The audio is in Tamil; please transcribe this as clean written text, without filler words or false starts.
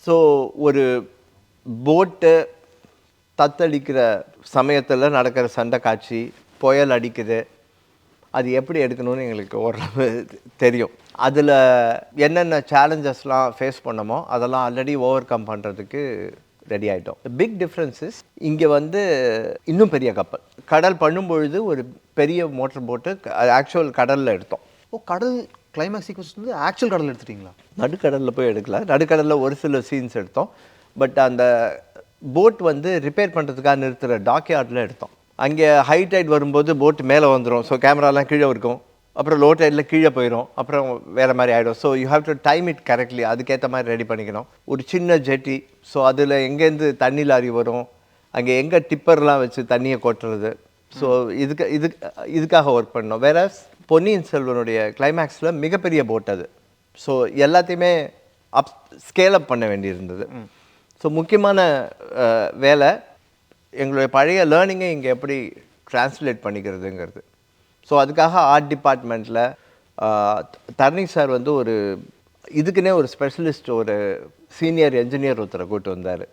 ஸோ ஒரு போட்டு தத்தளிக்கிற சமயத்தில் நடக்கிற சண்டை காட்சி, புயல் அடிக்குது, அது எப்படி எடுக்கணும்னு எங்களுக்கு ஓரளவு தெரியும். அதில் என்னென்ன சேலஞ்சஸ்லாம் ஃபேஸ் பண்ணமோ அதெல்லாம் ஆல்ரெடி ஓவர் கம் பண்ணுறதுக்கு ரெடி ஆகிட்டோம். பிக் டிஃப்ரென்சஸ் இங்கே வந்து இன்னும் பெரிய கப்பல் கடல் பண்ணும்பொழுது ஒரு பெரிய மோட்டர் போட்டு ஆக்சுவல் கடலில் எடுத்தோம். கடல் கிளைமேக்ஸ் சீக்வன்ஸ் வந்து ஆக்சுவல் கடலில் எடுத்துட்டீங்களா? நடுக்கடலில் போய் எடுக்கல, நடுக்கடலில் ஒரு சில சீன்ஸ் எடுத்தோம். பட் அந்த போட் வந்து ரிப்பேர் பண்ணுறதுக்காக நிறுத்துகிற டாக்யார்டில் எடுத்தோம். அங்கே ஹை டைட் வரும்போது போட் மேலே வந்துடும், ஸோ கேமராலாம் கீழே இருக்கும். அப்புறம் லோ டைடில் கீழே போயிடும், அப்புறம் வேறு மாதிரி ஆகிடும். So you have to time it correctly, அதுக்கேற்ற மாதிரி ரெடி பண்ணிக்கணும். ஒரு சின்ன ஜெட்டி, ஸோ அதில் எங்கேருந்து தண்ணி லாரி வரும், அங்கே எங்கே டிப்பர்லாம் வச்சு தண்ணியை கொட்டுறது, ஸோ இதுக்காக ஒர்க் பண்ணோம். வேற பொன்னியின் செல்வனுடைய கிளைமேக்ஸில் மிகப்பெரிய போட் அது, ஸோ எல்லாத்தையுமே ஸ்கேல் அப் பண்ண வேண்டியிருந்தது. ஸோ முக்கியமான வேலை எங்களுடைய பழைய லேர்னிங்கை இங்கே எப்படி டிரான்ஸ்லேட் பண்ணிக்கிறதுங்கிறது. ஸோ அதுக்காக ஆர்ட் டிபார்ட்மெண்ட்டில் தரணி சார் வந்து இதுக்குன்னே ஒரு ஸ்பெஷலிஸ்ட், ஒரு சீனியர் என்ஜினியர் ஒருத்தரை கூப்பிட்டு வந்தார்.